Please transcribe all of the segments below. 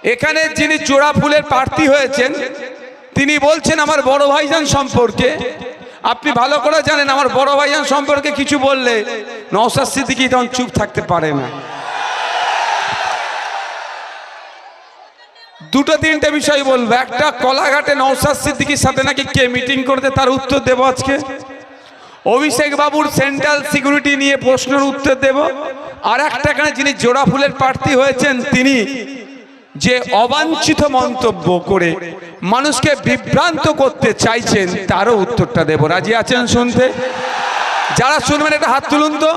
এখানে যিনি জোড়া ফুলের প্রার্থী হয়েছেন তিনি বলছেন আমার বড় ভাইজান সম্পর্কে। আপনি ভালো করে জানেন আমার বড় ভাইজান সম্পর্কে কিছু বললে নওশাদ সিদ্দিকী তখন চুপ থাকতে পারে না। দুটো তিনটে বিষয় বলবো। একটা, কলাঘাটে নওশাদ সিদ্দিকীর সাথে নাকি কে মিটিং করতে, তার উত্তর দেব আজকে। অভিষেক বাবুর সেন্ট্রাল সিকিউরিটি নিয়ে প্রশ্নের উত্তর দেব। আর একটা, এখানে যিনি জোড়া ফুলের প্রার্থী হয়েছেন তিনি যে অবাঞ্ছিত মন্তব্য করে মানুষকে বিভ্রান্ত করতে চাইছেন তারও উত্তরটা দেব। রাজি আছেন শুনতে? যারা শুনবেন একটা হাত তুলুন তো।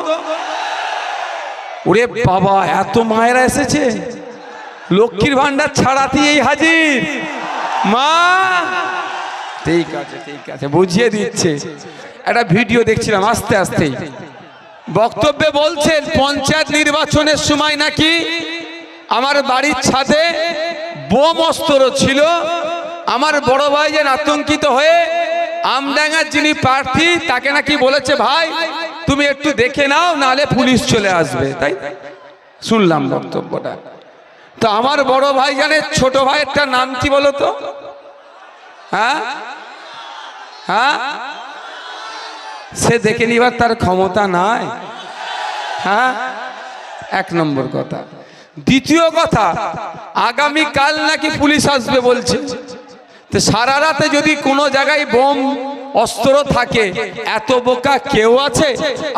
ওরে বাবা, এত মায়েরা এসেছে, লক্ষ্মীর ভান্ডার ছাড়াতেই হাজির মা। ঠিক আছে ঠিক আছে, বুঝিয়ে দিচ্ছে। একটা ভিডিও দেখছিলাম আস্তে আস্তেই। বক্তব্যে বলছেন পঞ্চায়েত নির্বাচনের সময় নাকি আমার বাড়ির ছাদে বোম অস্ত্র ছিল। আমার বড় ভাই যেন আতঙ্কিত হয়ে আমডাঙ্গার যিনি প্রার্থী তাকে নাকি বলেছে ভাই তুমি একটু দেখে নাও নাহলে পুলিশ চলে আসবে। তাই শুনলাম বক্তব্যটা। তো আমার বড় ভাই জানে ছোট ভাইয়েরটা নাম কি বলো তো? হ্যাঁ হ্যাঁ, সে দেখে নিবার তার ক্ষমতা নাই। হ্যাঁ, এক নম্বর কথা। দ্বিতীয় কথা, আগামী কাল নাকি পুলিশ আসবে বলছে। তো সারা রাতে যদি কোনো জায়গায় বোম অস্ত্র থাকে, এত বোকা কেউ আছে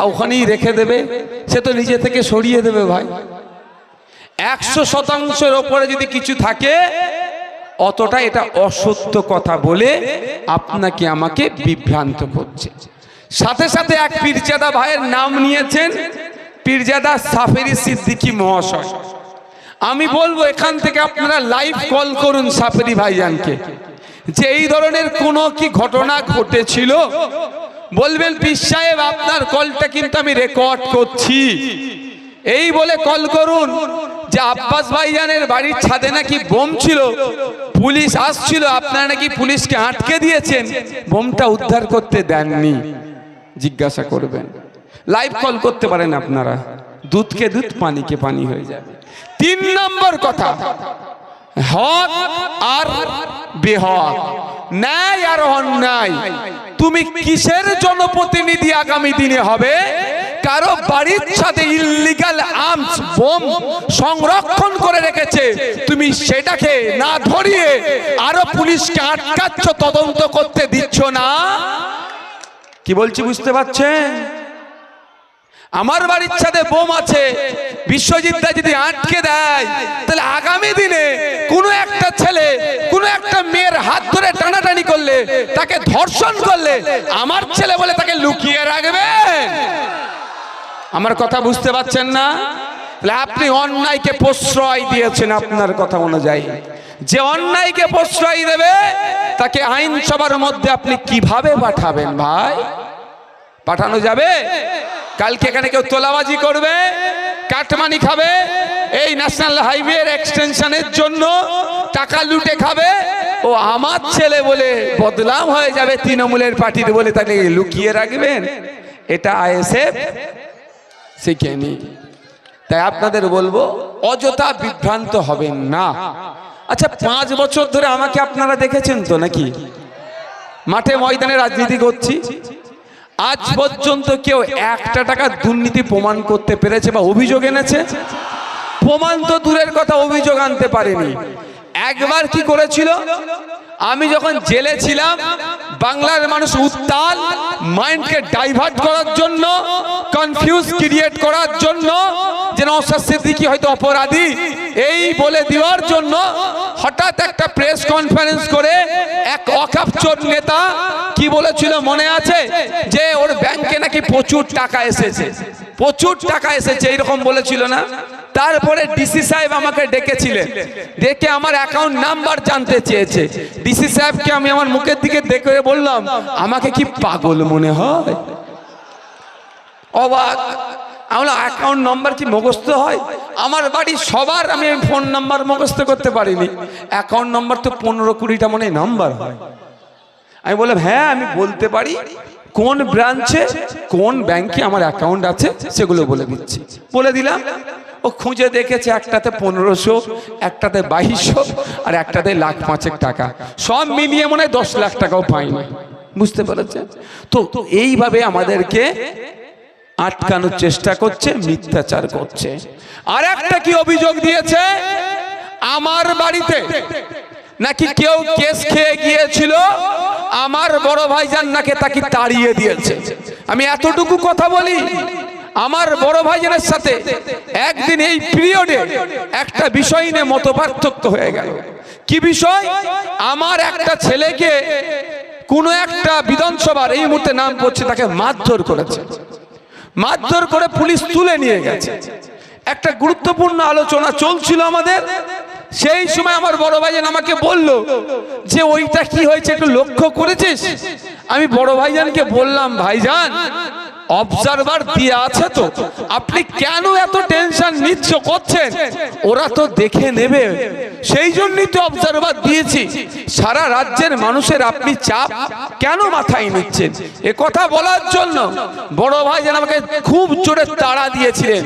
ওখানেই রেখে দেবে? সে তো নিজে থেকে সরিয়ে দেবে ভাই। 100% ওপরে যদি কিছু থাকে অতটা এটা অসত্য কথা বলে আপনাকে আমাকে বিভ্রান্ত করছে। সাথে সাথে এক পীরজাদা ভাইয়ের নাম নিয়েছেন, পীরজাদা সাফেরি সিদ্দিকী মহাশয়। আমি বলবো এখান থেকে আপনারা লাইভ কল করুন সাফেরি ভাইজানকে, যে এই ধরনের কোনো কি ঘটনা ঘটেছিল। বলবেন পীর সাহেব আপনার কলটা কিন্তু আমি রেকর্ড করছি, এই বলে কল করুন যে আব্বাস ভাইজানের বাড়ির ছাদে নাকি বোম ছিল, পুলিশ আসছিল, আপনারা নাকি পুলিশকে আটকে দিয়েছেন, বোমটা উদ্ধার করতে দেননি। জিজ্ঞাসা করবেন, লাইভ কল করতে পারেন আপনারা। দুধকে দুধ, পানিকে পানি হয়ে যাবে। 3 নম্বর কথা, হক আর বেহক, ন্যায় আর অন্যায়। তুমি কিসের জনপ্রতিনিধি আগামী দিনে হবে? কারো বাড়ির সাথে ইল্লিগাল আর্মস বোম সংরক্ষণ করে রেখেছে, তুমি সেটাকে না ধরিয়ে আরো পুলিশকে আটকাচ্ছ, তদন্ত করতে দিচ্ছ না। কি বলছি বুঝতে পারছেন? আমার বাড়ির ছাদে বোম আছে, বিশ্বজিৎ দা যদি আটকে দেয় তাহলে আগামী দিনে কোনো একটা ছেলে কোনো একটা মেয়ের হাত ধরে টানাটানি করলে, তাকে ধর্ষণ করলে, আমার ছেলে বলে তাকে লুকিয়ে রাখবে? আমার কথা বুঝতে পারছেন না? আপনি অন্যায়কে প্রশ্রয় দিয়েছেন। আপনার কথা অনুযায়ী যে অন্যায়কে প্রশ্রয় দেবে তাকে আইনসভার মধ্যে আপনি কিভাবে পাঠাবেন ভাই? পাঠানো যাবে? কালকে এখানে কেউ তোলাবাজি করবে, কাটমানি খাবে, এই ন্যাশনাল হাইওয়ের এক্সটেনশনের জন্য টাকা লুটে খাবে, ও আমার ছেলে বলে বদনাম হয়ে যাবে তৃণমূলের পার্টির বলে, তাকে লুকিয়ে রাখবেন? এটা আইএসএফ শিখেনি। তাই আপনাদের বলবো অযথা বিভ্রান্ত হবেন না। আচ্ছা, 5 বছর ধরে আমাকে আপনারা দেখেছেন তো নাকি মাঠে ময়দানে রাজনীতি করছি? আজ পর্যন্ত কেউ 1 টাকা দুর্নীতি প্রমাণ করতে পেরেছে বা অভিযোগ এনেছে? প্রমাণ তো দূরের কথা, অভিযোগ আনতে পারেনি। একবার কি করেছিল, আমি যখন জেলে ছিলাম, বাংলার মানুষ উত্তাল, মাইন্ডকে ডাইভার্ট করার জন্য, কনফিউজ ক্রিয়েট করার জন্য যে নওশাদ সিদ্দিকী হয়তো অপরাধী এই বলে দেওয়ার জন্য হঠাৎ একটা প্রেস কনফারেন্স করে এক ওয়াকফ নেতা কি বলেছিল মনে আছে? যে ওর ব্যাংকে নাকি প্রচুর টাকা এসেছে, প্রচুর টাকা এসেছে, এইরকম বলেছিল না? তারপরে ডিসি সাহেব আমাকে ডেকেছিলেন, ডেকে আমার অ্যাকাউন্ট নাম্বার জানতে চেয়েছে। ডিসি সাহেবকে আমি আমার মুখের দিকে দেখে বললাম, আমাকে কি পাগল মনে হয়? অবাক। আমার অ্যাকাউন্ট নাম্বার কি মুখস্থ হয়? আমার বাড়ির সবার আমি ফোন নাম্বার মুখস্থ করতে পারিনি, অ্যাকাউন্ট নাম্বার তো 15-20টা মনে নাম্বার হয়। আমি বললাম হ্যাঁ আমি বলতে পারি, কোন ব্রাঞ্চে কোন ব্যাংকে আমার অ্যাকাউন্ট আছে সেগুলো বলে দিচ্ছি। বলে দিলাম, ও খুঁজে দেখেছে একটাতে 1500, একটাতে 2200, আর একটাতে 1,05,000 টাকা, সব মিলিয়ে মনে হয় 10 লাখ টাকাও পাইনি। বুঝতে পেরেছেন তো? এইভাবে আমাদেরকে আটকানোর চেষ্টা করছে, মিথ্যাচার করছে। আর একটা কি অভিযোগ দিয়েছে, আমার বাড়িতে নাকি কেউ কেস খেয়ে গিয়েছিল, আমার বড় ভাইজান নাকি তাকে তাড়িয়ে দিয়েছে। আমি এতটুকু কথা বলি, আমার বড় ভাইজানের সাথে একদিন এই পিরিয়ডে একটা বিষয় নিয়ে মতপার্থক্য হয়ে গেল। কি বিষয়? আমার একটা ছেলেকে কোনো একটা বিধানসভার, এই মুহূর্তে নাম পড়ছে, তাকে মারধর করেছে। মারধর করে পুলিশ তুলে নিয়ে গেছে। একটা গুরুত্বপূর্ণ আলোচনা চলছিল আমাদের, সেই সময় আমার বড় ভাইজান আমাকে বলল যে ওইটা কি হয়েছে একটু লক্ষ্য করেছিস? আমি বড় ভাইজানকে বললাম, ভাইজান অবজারভার দিয়ে আছে তো, আপনি কেন এত টেনশন নিচ্ছ করছেন? ওরা তো দেখে নেবে, সেই জন্যই তো অবজারভার দিয়েছি। সারা রাজ্যের মানুষের আপনি চাপ কেন মাথায় নিচ্ছেন? এ কথা বলার জন্য বড় ভাইজান আমাকে খুব জোরে তাড়া দিয়েছিলেন।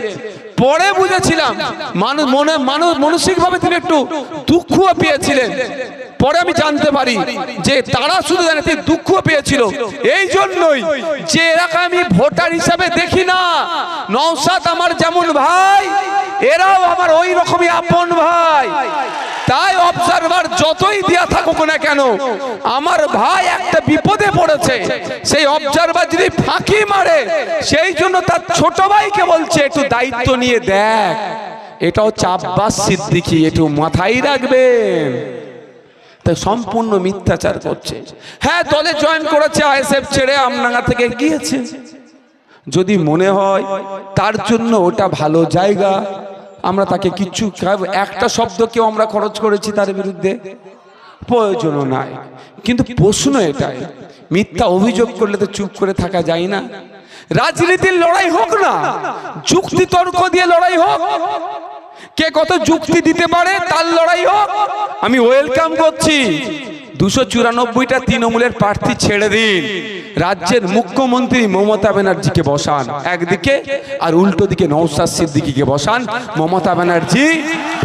পরে বুঝেছিলাম মানসিকভাবে তিনি একটু দুঃখও পেয়েছিলেন। পরে আমি জানতে পারি যে তারা শুধু জানে তিনি দুঃখ পেয়েছিল এই জন্যই যে এলাকা আমি ভোটার হিসাবে দেখি না। নওশাদ আমার যেমন ভাই, এরাও আমার ওই রকমই আপন ভাই। তাই অবজারভার যতই দেয়া থাকুক না কেন, আমার ভাই একটা বিপদে পড়েছে, সেই অবজারভার যদি ফাঁকি মারে, সেই জন্য তার ছোট ভাইকে বলছে একটু দায়িত্ব নিয়ে দেখ। এটা হচ্ছে আব্বাস সিদ্দিকী, একটু মাথায় রাখবেন। তাই সম্পূর্ণ মিথ্যাচার করছে। হ্যাঁ, দলে জয়েন করেছে, আইএসএফ ছেড়ে আমডাঙ্গা থেকে গিয়েছে। যদি মনে হয় তার জন্য ওটা ভালো জায়গা, আমরা তাকে কিচ্ছু, একটা শব্দ কেউ আমরা খরচ করেছি তার বিরুদ্ধে, প্রয়োজনও নাই। কিন্তু প্রশ্ন এটাই, মিথ্যা অভিযোগ করলে তো চুপ করে থাকা যায় না। রাজনীতির লড়াই হোক না, যুক্তি তর্ক দিয়ে লড়াই হোক, কে কত যুক্তি দিতে পারে তার লড়াই হোক, আমি ওয়েলকাম করছি। 294টা তৃণমূলের প্রার্থী ছেড়ে দিন, রাজ্যের মুখ্যমন্ত্রী মমতা ব্যানার্জিকে বসান একদিকে, আর উল্টো দিকে নওশাদ সিদ্দিকীকে বসান। মমতা ব্যানার্জি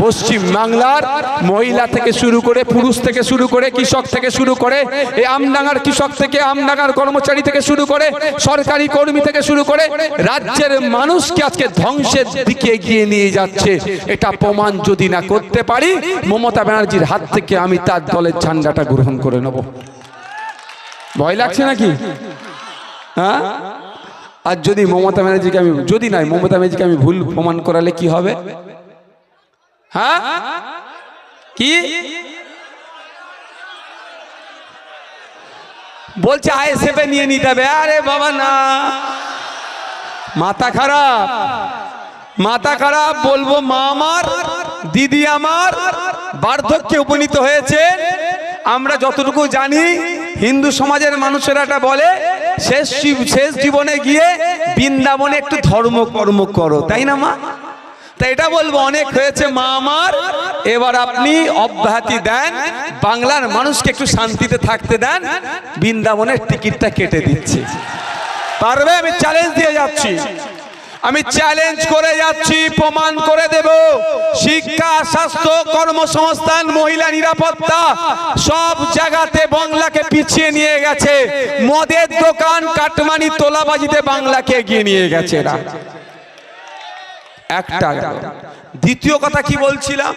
পশ্চিম বাংলার মহিলা থেকে শুরু করে, পুরুষ থেকে শুরু করে, কৃষক থেকে শুরু করে, এই আমডাঙ্গার কৃষক থেকে, আমডাঙ্গার কর্মচারী থেকে শুরু করে, সরকারি কর্মী থেকে শুরু করে, রাজ্যের মানুষকে আজকে ধ্বংসের দিকে এগিয়ে নিয়ে যাচ্ছে। এটা প্রমাণ যদি না করতে পারি, মমতা ব্যানার্জির হাত থেকে আমি তার দলের ঝান্ডাটা গ্রহণ করে নেব। ভয় লাগছে নাকি? হ্যাঁ, আর যদি মমতা ব্যানার্জিকে আমি, যদি নাই মমতা ব্যানার্জিকে আমি ভুল প্রমাণ করালে কি হবে? হ্যাঁ, কি বলছে আইএসএফ নিয়ে নিতে হবে? আরে বাবা না, মাথা খারাপ, মাথা খারাপ। বলবো মা আমার, দিদি আমার বার্ধক্যে উপনীত হয়েছে। আমরা যতটুকু জানি, হিন্দু সমাজের মানুষেরা এটা বলে, শেষ জীবনে গিয়ে বৃন্দাবনে একটু ধর্মকর্ম করো, তাই না মা? তাই এটা বলবো, অনেক হয়েছে মা আমার, এবার আপনি অব্যাহতি দেন, বাংলার মানুষকে একটু শান্তিতে থাকতে দেন, বৃন্দাবনের টিকিটটা কেটে দিচ্ছে। পারবে? আমি চ্যালেঞ্জ দিয়ে যাচ্ছি, আমি চ্যালেঞ্জ করে যাচ্ছি, প্রমাণ করে দেব। শিক্ষা, স্বাস্থ্য, কর্মসংস্থান, মহিলা নিরাপত্তা, সব জায়গাতে বাংলাকে পিছিয়ে নিয়ে গেছে। মদের দোকান, কাটমানি, তোলাবাজিতে বাংলাকে এগিয়ে নিয়ে গেছে এরা। একটা। দ্বিতীয় কথা কি বলছিলাম?